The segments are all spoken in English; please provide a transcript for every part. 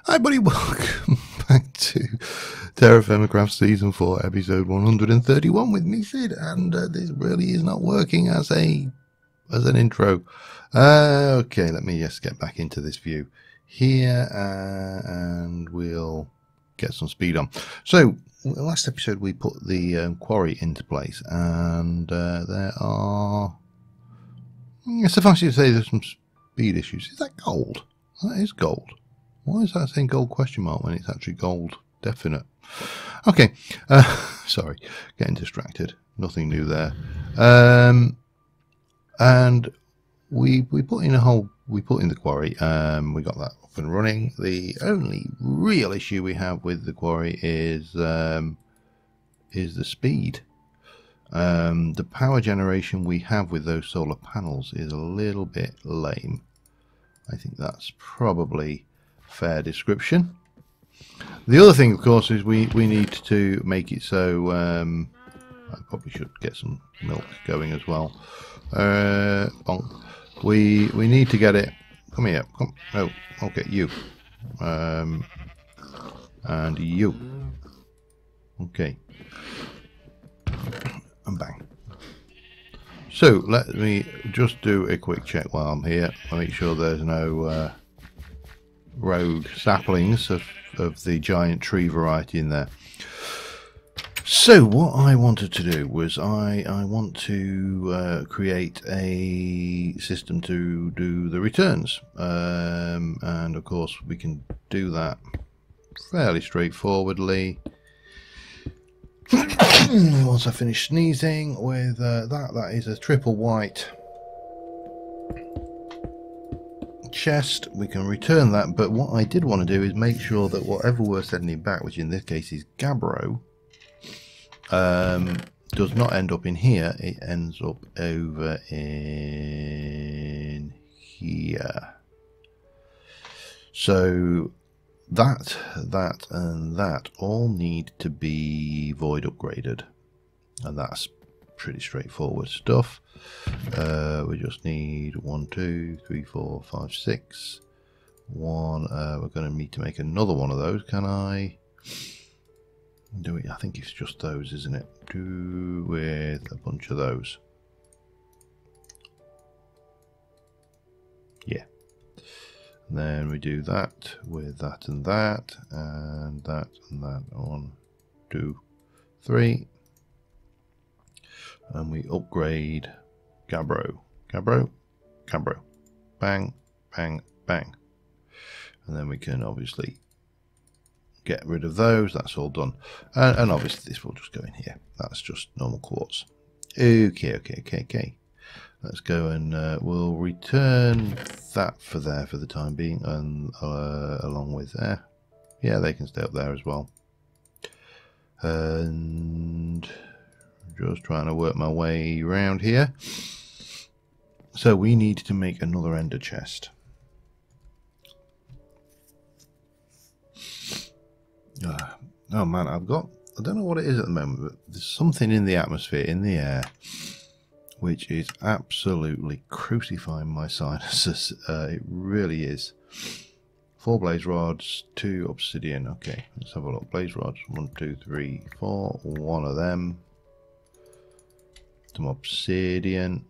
Hi buddy, welcome back to TerraFirmaCraft Season 4, Episode 131 with me, Sid, and this really is not working as an intro. Okay, let me just get back into this view here, and we'll get some speed on. So, last episode we put the quarry into place, and there are, suffice it to say, there's some speed issues. Is that gold? That is gold. Why is that saying gold question mark when it's actually gold definite? Okay, sorry, getting distracted. Nothing new there. And we put in the quarry. We got that up and running. The only real issue we have with the quarry is the speed. The power generation we have with those solar panels is a little bit lame. I think that's probably fair description. The other thing, of course, is we need to make it so I probably should get some milk going as well. We need to get it. Come here. Come. No. Okay, you. And you. Okay. And bang. So let me just do a quick check while I'm here. I'll make sure there's no rogue saplings of the giant tree variety in there. So what I wanted to do was I want to create a system to do the returns, and of course we can do that fairly straightforwardly. Once I finish sneezing with that is a triple white chest. We can return that, but what I did want to do is make sure that whatever we're sending back, which in this case is gabbro, does not end up in here. It ends up over in here. So that and that all need to be void upgraded, and that's pretty straightforward stuff. We just need 1, 2, 3, 4, 5, 6. We're going to need to make another one of those. Can I do it? I think it's just those, isn't it? Do with a bunch of those. Yeah. And then we do that with that and that and that and that. 1, 2, 3. And we upgrade gabbro, gabbro, gabbro, bang, bang, bang. And then we can obviously get rid of those. That's all done. And obviously this will just go in here. That's just normal quartz. Okay. Let's go and we'll return that for there for the time being, and along with there. Yeah, they can stay up there as well. And just trying to work my way around here. So we need to make another ender chest. Oh man, I don't know what it is at the moment, but there's something in the atmosphere, in the air, which is absolutely crucifying my sinuses. It really is. 4 blaze rods, 2 obsidian. Okay, let's have a look. Blaze rods, 1, 2, 3, 4. One of them. Some obsidian.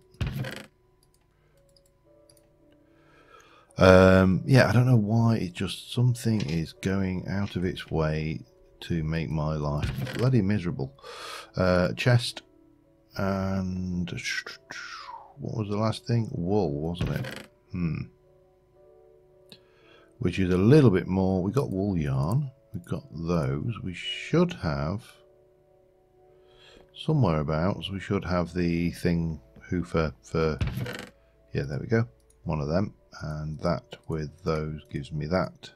Yeah, I don't know why. It just, something is going out of its way to make my life bloody miserable. Chest, and what was the last thing? Wool, wasn't it? Which is a little bit more. We got wool yarn. We've got those. We should have somewhere abouts. We should have the thing hoofer for. Yeah, there we go. One of them, and that with those gives me that.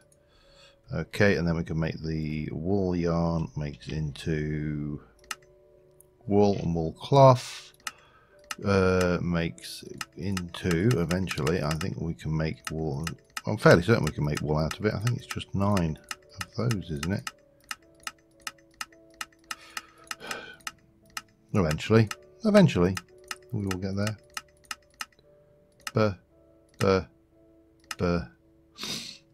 Okay, and then we can make the wool yarn makes into wool, and wool cloth makes into, eventually, I think we can make wool. I'm fairly certain we can make wool out of it. I think it's just 9 of those, isn't it? Eventually we will get there.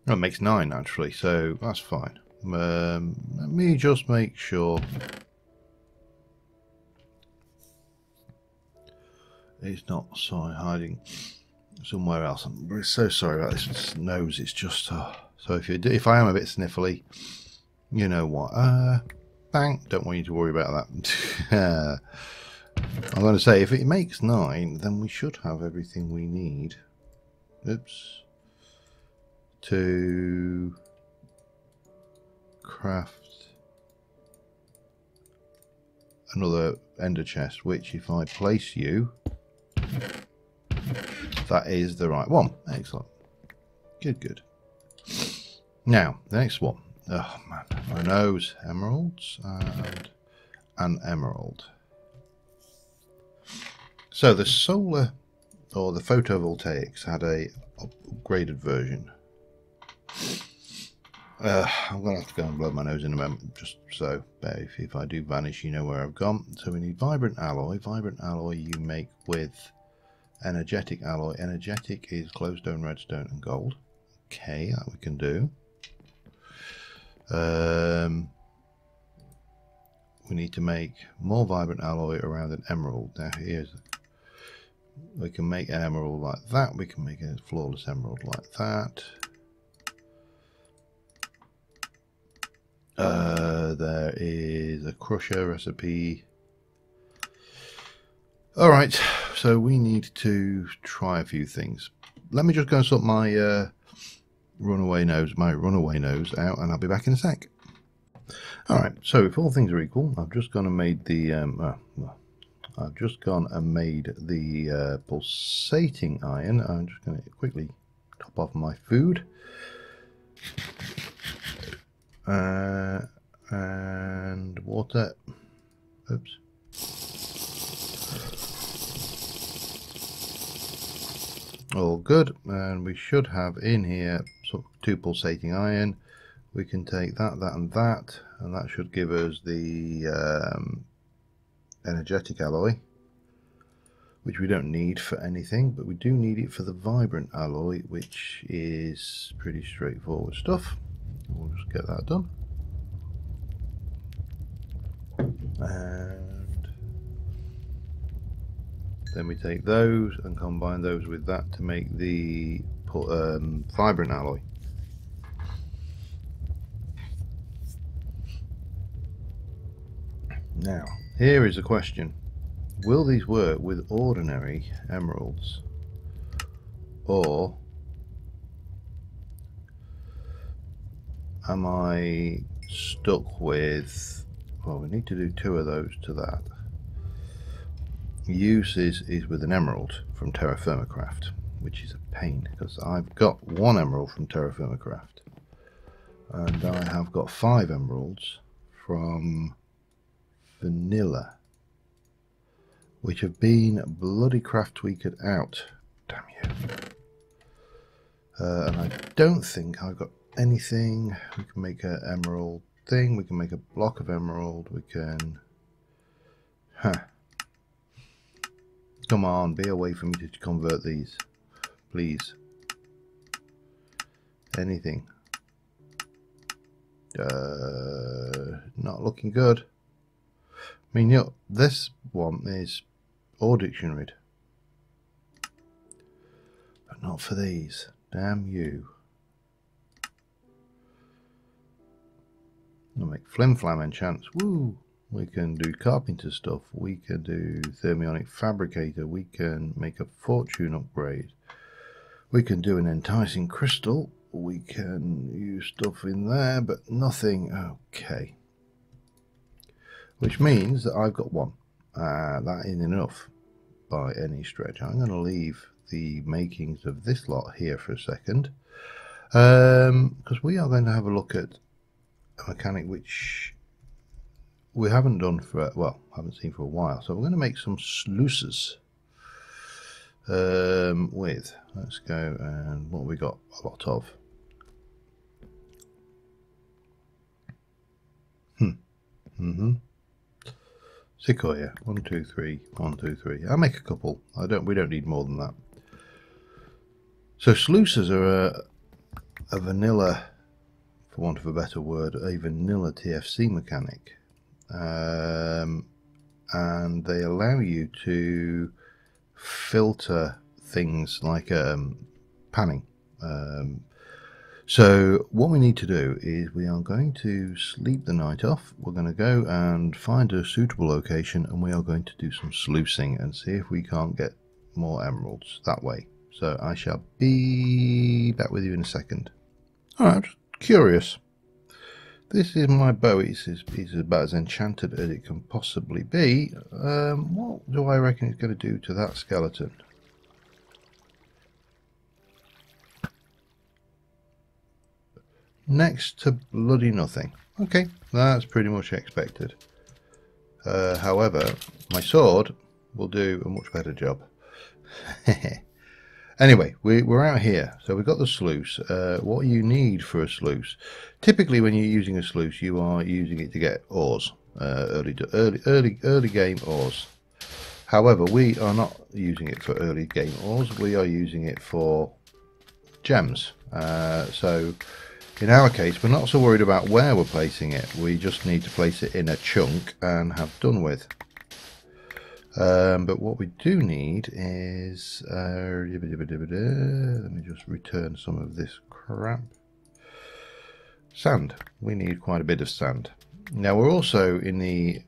That makes 9 actually, so that's fine. Let me just make sure it's not hiding somewhere else. I'm so sorry about this nose. It's just so if I am a bit sniffly, you know what? Bang! Don't want you to worry about that. I'm going to say if it makes 9, then we should have everything we need. Oops. To craft another ender chest, which if I place you, that is the right one. Excellent. Good. Now, the next one. Oh man, my nose. Emeralds and an emerald. So the solar or the photovoltaics had a upgraded version. I'm going to have to go and blow my nose in a moment, just so if I do vanish, you know where I've gone. So we need vibrant alloy. Vibrant alloy you make with energetic alloy. Energetic is glowstone, redstone, and gold. Okay, that we can do. We need to make more vibrant alloy around an emerald. Now we can make an emerald like that. We can make a flawless emerald like that. There is a crusher recipe. Alright, so we need to try a few things. Let me just go and sort my runaway nose out, and I'll be back in a sec. Alright, so if all things are equal, I've just gone and made the pulsating iron. I'm just going to quickly top off my food. And water. Oops. All good, and we should have in here sort of 2 pulsating iron. We can take that, and that should give us the energetic alloy, which we don't need for anything, but we do need it for the vibrant alloy, which is pretty straightforward stuff. We'll just get that done. And then we take those and combine those with that to make the vibrant alloy. Now, here is a question. Will these work with ordinary emeralds? Or am I stuck with... Well, we need to do 2 of those to that. Use is with an emerald from TerraFirmaCraft, which is a pain because I've got 1 emerald from TerraFirmaCraft and I have got 5 emeralds from Vanilla, which have been bloody craft tweaked out. Damn you. And I don't think I've got anything. We can make an emerald thing, we can make a block of emerald, we can... Come on, be a way for me to convert these, please. Anything. Not looking good. I mean, you know, this one is ore dictionary, but not for these. Damn you. We'll make flim flam enchants. Woo! We can do carpenter stuff. We can do thermionic fabricator. We can make a fortune upgrade. We can do an enticing crystal. We can use stuff in there, but nothing. Okay. Which means that I've got 1. That isn't enough by any stretch. I'm going to leave the makings of this lot here for a second, because we are going to have a look at a mechanic which we haven't done for, well, haven't seen for a while. So we're going to make some sluices with, let's go, and what we got a lot of. Sequoia, 1, 2, 3, 1, 2, 3. I'll make a couple. We don't need more than that. So sluices are a vanilla, for want of a better word, a vanilla TFC mechanic, and they allow you to filter things like panning. So what we need to do is we are going to sleep the night off. We're going to go and find a suitable location, and we are going to do some sluicing and see if we can't get more emeralds that way. So I shall be back with you in a second. Alright, I'm just curious. This is my bow. It's about as enchanted as it can possibly be. What do I reckon it's going to do to that skeleton? Next to bloody nothing. Okay, that's pretty much expected. However, my sword will do a much better job. Anyway, we're out here, so we've got the sluice. What you need for a sluice, typically when you're using a sluice, you are using it to get ores, early game ores. However, we are not using it for early game ores. We are using it for gems. So in our case, we're not so worried about where we're placing it. We just need to place it in a chunk and have done with. But what we do need is let me just return some of this crap. Sand. We need quite a bit of sand. Now we're also in the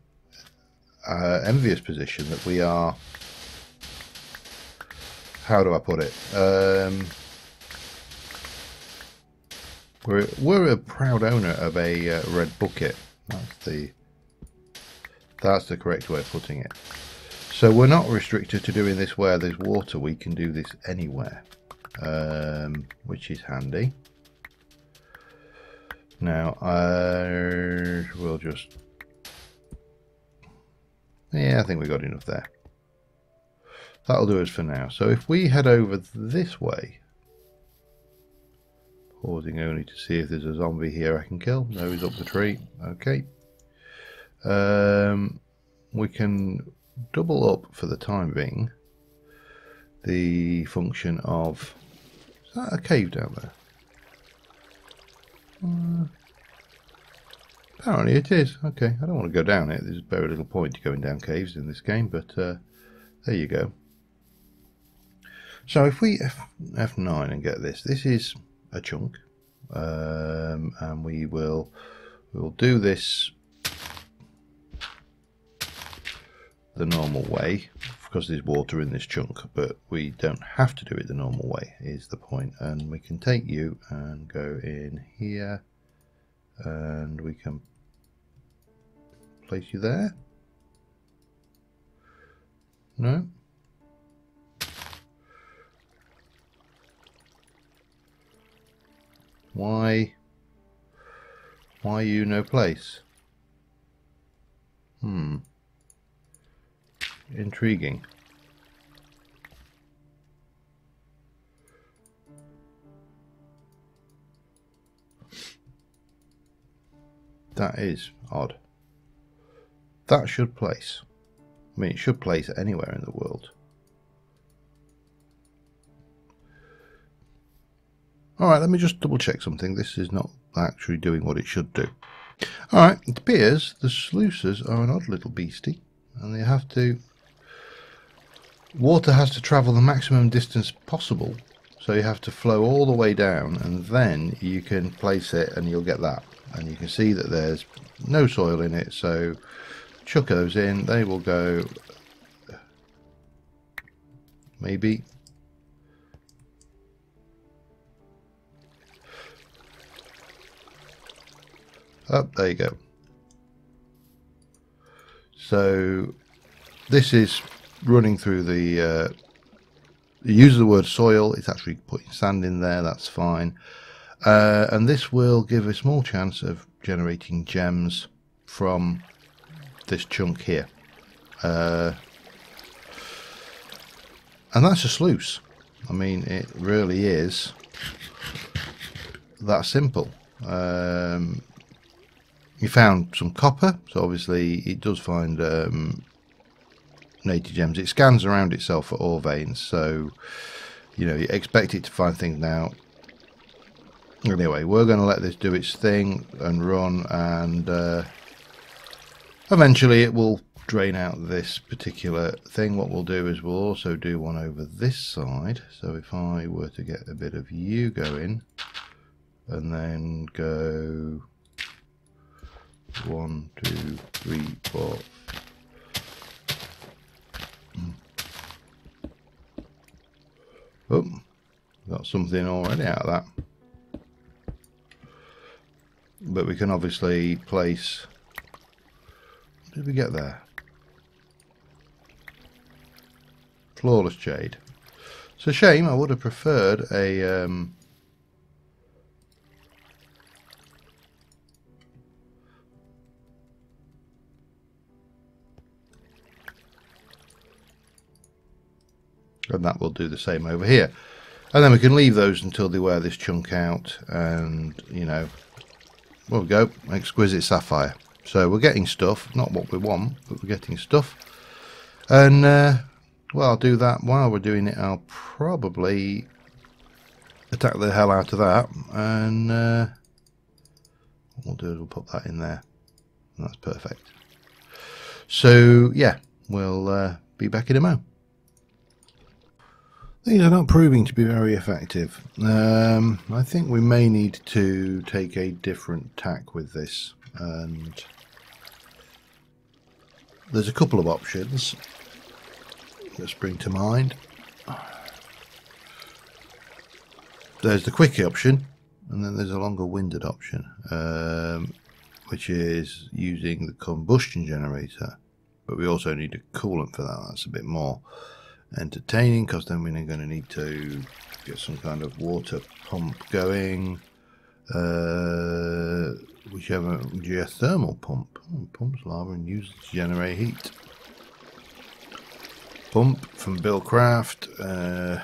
envious position that we are, how do I put it, we're a proud owner of a red bucket. That's the correct way of putting it. So we're not restricted to doing this where there's water. We can do this anywhere, which is handy. Now we'll just, yeah, I think we got enough there. That'll do us for now. So if we head over this way, pausing only to see if there's a zombie here I can kill. No, he's up the tree. Okay. We can double up for the time being the function of, is that a cave down there? Apparently it is. Okay, I don't want to go down it. There's very little point to going down caves in this game, but there you go. So if we F9 and get this, this is a chunk, and we'll do this the normal way because there's water in this chunk, but we don't have to do it the normal way is the point. And we can take you and go in here, and we can place you there. No, why you no place? Intriguing. That is odd. That should place. I mean, it should place anywhere in the world. Alright, let me just double check something. This is not actually doing what it should do. Alright, it appears the sluices are an odd little beastie, and they have to, water has to travel the maximum distance possible, so you have to flow all the way down, and then you can place it and you'll get that. And you can see that there's no soil in it, so chuck those in, they will go maybe up, there you go. So this is running through the use the word soil, it's actually putting sand in there, that's fine. And this will give a small chance of generating gems from this chunk here. And that's a sluice. I mean, it really is that simple. You found some copper, so obviously it does find native gems. It scans around itself for ore veins, so you know, you expect it to find things now. Anyway, we're going to let this do its thing and run, and eventually it will drain out this particular thing. What we'll do is we'll also do one over this side. So if I were to get a bit of you going and then go 1, 2, 3, 4. Oh, got something already out of that. But we can obviously place. What did we get there? Flawless jade. It's a shame. I would have preferred a and that will do the same over here. And then we can leave those until they wear this chunk out, and you know, there we go, exquisite sapphire. So we're getting stuff, not what we want, but we're getting stuff. And well, I'll do that. While we're doing it, I'll probably attack the hell out of that, and what we'll do is we'll put that in there. That's perfect. So yeah, we'll be back in a moment. These are not proving to be very effective. I think we may need to take a different tack with this, and there's a couple of options that spring to mind. There's the quick option, and then there's a longer winded option, which is using the combustion generator, but we also need a coolant for that. That's a bit more entertaining, because then we're going to need to get some kind of water pump going, whichever geothermal pump. Pumps lava and uses to generate heat. Pump from Bill Craft. You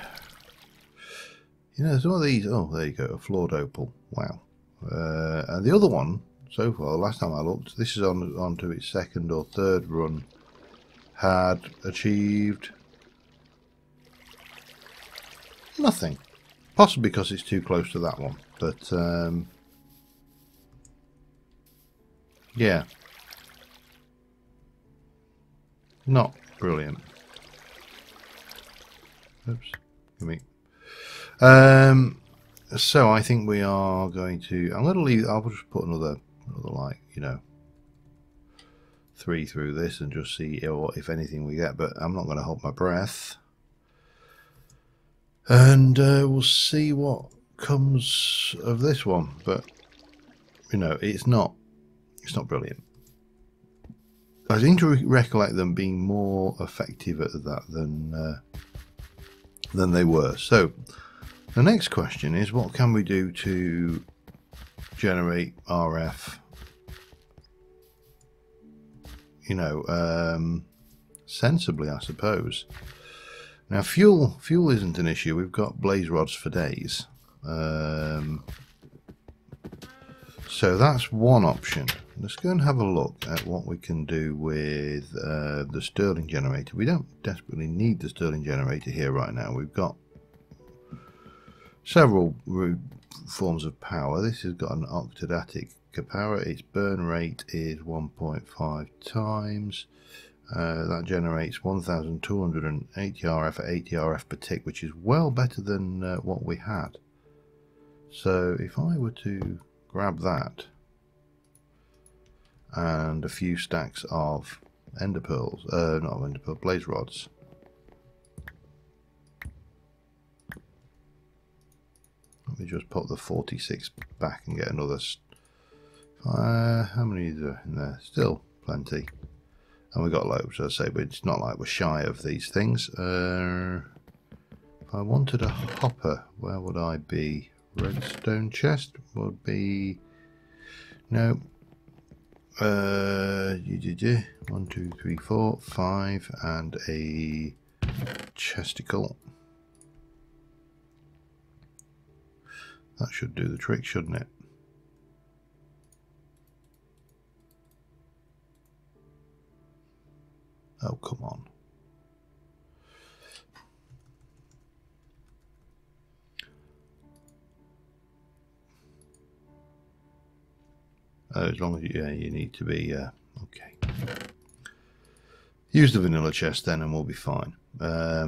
know, some of these. Oh, there you go, a flawed opal. Wow. And the other one so far, last time I looked, this is on to its second or third run, had achieved nothing. Possibly because it's too close to that one, but yeah, not brilliant. Oops, give me. So I think we are going to. I'm going to leave. I'll just put another like, you know, 3 through this and just see if anything we get. But I'm not going to hold my breath. And we'll see what comes of this one, but you know, it's not brilliant. I seem to recollect them being more effective at that than they were. So the next question is, what can we do to generate RF? You know, sensibly, I suppose. Now, fuel isn't an issue. We've got blaze rods for days. So that's one option. Let's go and have a look at what we can do with the Stirling generator. We don't desperately need the Stirling generator here right now. We've got several forms of power. This has got an octadatic power. Its burn rate is 1.5 times. That generates 1,280 RF at 80 RF per tick, which is well better than what we had. So if I were to grab that and a few stacks of ender pearls, not ender pearl, blaze rods. Let me just pop the 46 back and get another. How many is there in there? Still plenty. And we got loads, as I say, but it's not like we're shy of these things. If I wanted a hopper, where would I be? Redstone chest would be. No. 1, 2, 3, 4, 5, and a chesticle. That should do the trick, shouldn't it? Oh, come on. as long as you need to be okay. Use the vanilla chest then, and we'll be fine. I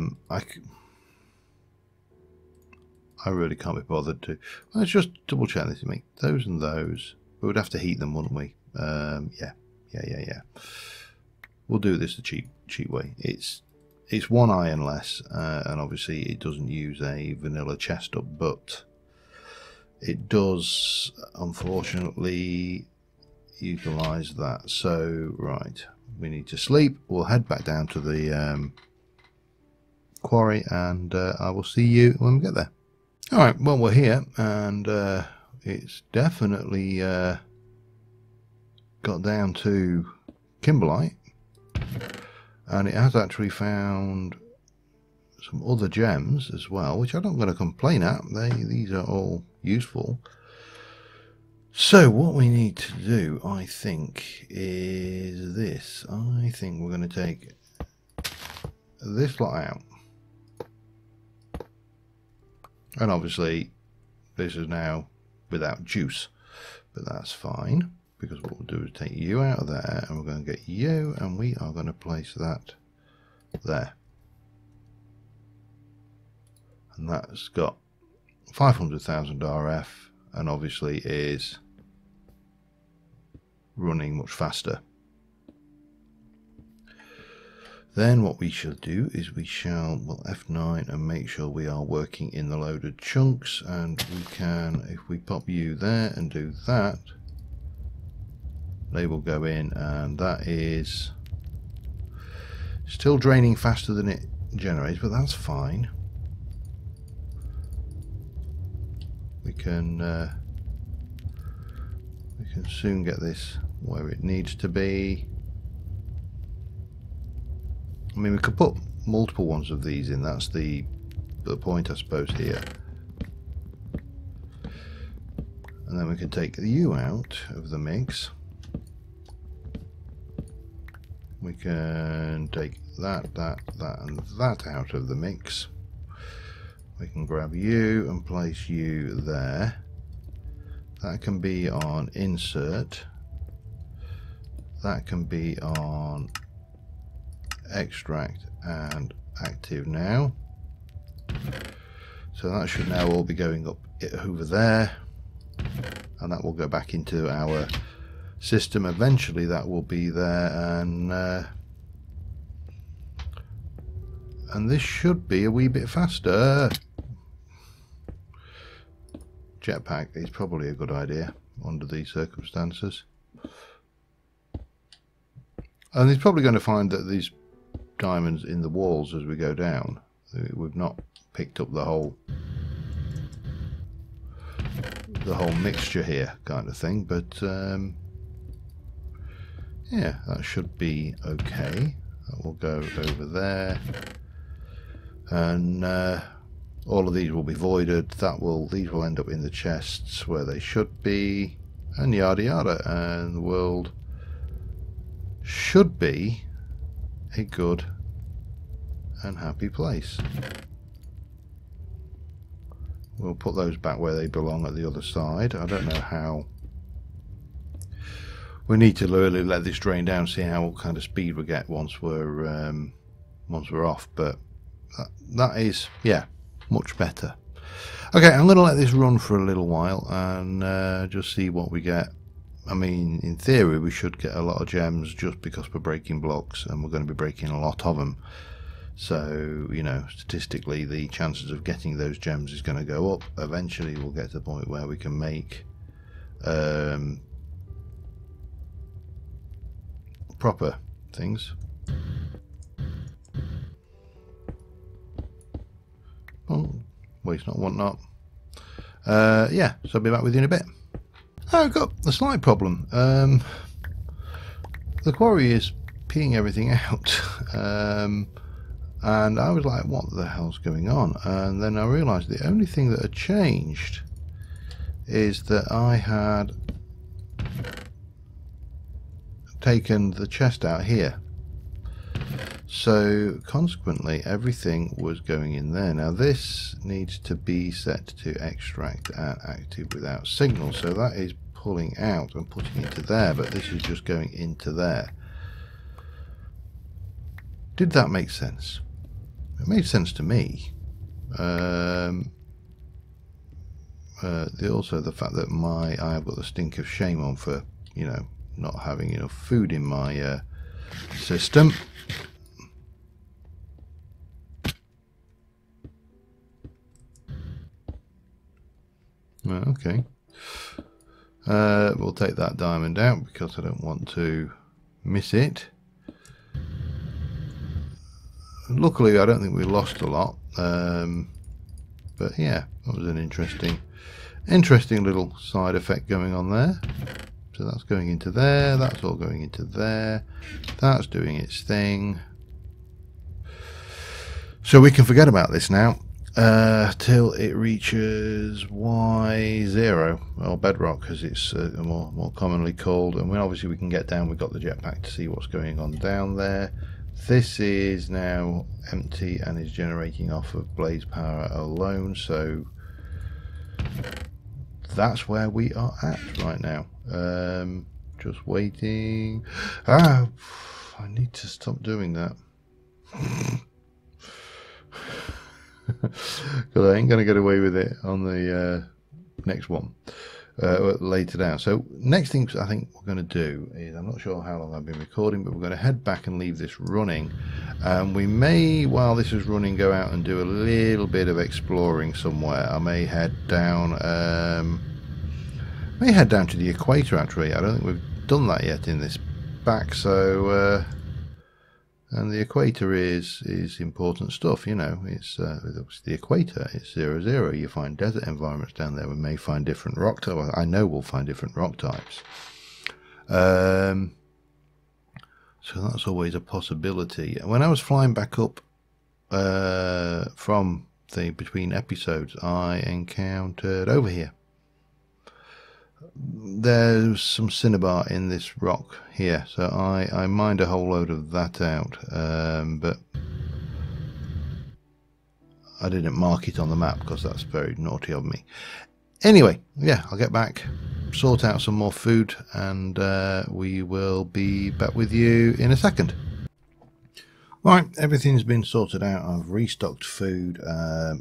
really can't be bothered to. Let's just double check this. Make those and those. We would have to heat them, wouldn't we? Yeah. We'll do this the cheap way. It's one iron less, and obviously it doesn't use a vanilla chest up, but it does unfortunately utilize that. So right, we need to sleep. We'll head back down to the quarry, and I will see you when we get there. Alright, well, we're here, and it's definitely got down to kimberlite, and it has actually found some other gems as well, which I'm not going to complain at. These are all useful. So what we need to do, I think, is this. I think we're going to take this lot out. And obviously this is now without juice, but that's fine, because what we'll do is take you out of there, and we're going to get you, and we are going to place that there. And that's got 500,000 RF, and obviously is running much faster. Then what we shall do is we shall, well, F9 and make sure we are working in the loaded chunks, and we can, if we pop you there and do that, they will go in, and that is still draining faster than it generates, but that's fine. We can soon get this where it needs to be. I mean, we could put multiple ones of these in. That's the point, I suppose, here. And then we can take you out of the mix. We can take that, and that out of the mix. We can grab you and place you there. That can be on insert. That can be on extract and active now. So that should now all be going up over there, and that will go back into our system. Eventually that will be there, and this should be a wee bit faster. Jetpack is probably a good idea under these circumstances, and he's probably going to find that these diamonds in the walls as we go down, we've not picked up the whole mixture here, kind of thing, but yeah, that should be okay. That will go over there, and all of these will be voided. These will end up in the chests where they should be, and yada yada, and the world should be a good and happy place. We'll put those back where they belong at the other side. I don't know how. We need to really let this drain down, see how what kind of speed we get once we're off. But that is, yeah, much better. Okay, I'm going to let this run for a little while and just see what we get. I mean, in theory, we should get a lot of gems just because we're breaking blocks, and we're going to be breaking a lot of them. So, you know, statistically, the chances of getting those gems is going to go up. Eventually, we'll get to the point where we can make proper things. Oh, waste not, want not. Yeah, so I'll be back with you in a bit. I've got a slight problem. The quarry is peeing everything out, and I was like, what the hell's going on? And then I realised the only thing that had changed is that I had taken the chest out here. So consequently everything was going in there. Now this needs to be set to extract and active without signal, so that is pulling out and putting into there, but this is just going into there. Did that make sense? It made sense to me. Also the fact that I've got the stink of shame on for, you know, not having enough food in my system. Okay. We'll take that diamond out because I don't want to miss it. Luckily, I don't think we lost a lot. But yeah, that was an interesting little side effect going on there. So that's going into there. That's all going into there. That's doing its thing. So we can forget about this now. Till it reaches Y0, or bedrock as it's more commonly called, and obviously we can get down. We've got the jetpack to see what's going on down there. This is now empty and is generating off of blaze power alone, so that's where we are at right now. Just waiting. I need to stop doing that. Because I ain't going to get away with it on the next one later down. So next thing I think we're going to do is, I'm not sure how long I've been recording, but we're going to head back and leave this running, and we may, while this is running, go out and do a little bit of exploring somewhere. I may head down to the equator. Actually, I don't think we've done that yet in this back, so and the equator is important stuff, you know. It's the equator. It's 0, you find desert environments down there. We may find different rock types. I know we'll find different rock types. So that's always a possibility. When I was flying back up from the between episodes, I encountered over here. There's some cinnabar in this rock here, so I mined a whole load of that out, but I didn't mark it on the map because that's very naughty of me. Anyway, yeah, I'll get back, sort out some more food, and we will be back with you in a second. Right, everything's been sorted out. I've restocked food.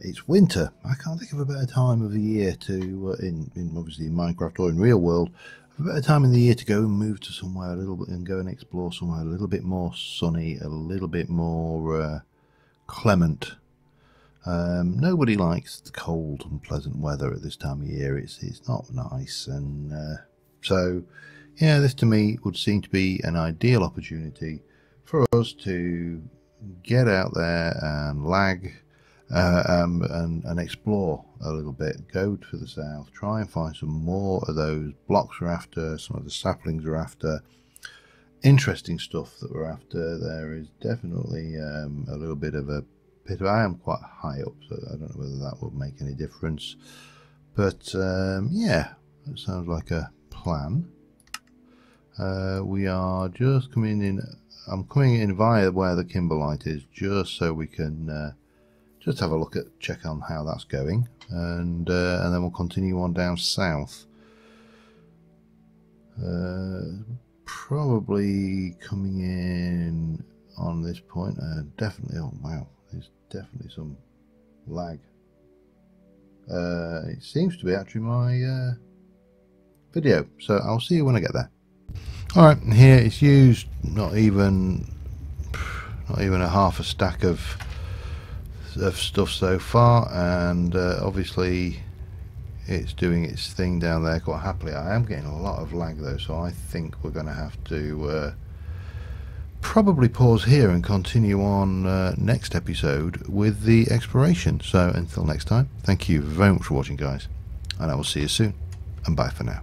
It's winter. I can't think of a better time of the year to, in obviously in Minecraft or in real world, a better time in the year to go and move to somewhere a little bit and go and explore somewhere a little bit more sunny, a little bit more clement. Nobody likes the cold and pleasant weather at this time of year. It's not nice, and so yeah, this to me would seem to be an ideal opportunity for us to get out there and and explore a little bit, go to the south, try and find some more of those blocks we're after, some of the saplings we're after, interesting stuff that we're after. There is definitely a little bit of a pit. I am quite high up, so I don't know whether that will make any difference, but yeah, it sounds like a plan. We are just coming in. I'm coming in via where the kimberlite is, just so we can just have a look at, check on how that's going, and then we'll continue on down south. Probably coming in on this point. Definitely. Oh wow, there's definitely some lag. It seems to be actually my video, so I'll see you when I get there. Alright, here it's used not even a half a stack of stuff so far, and obviously it's doing its thing down there quite happily. I am getting a lot of lag though, so I think we're going to have to probably pause here and continue on next episode with the exploration. So until next time, thank you very much for watching, guys, and I will see you soon, and bye for now.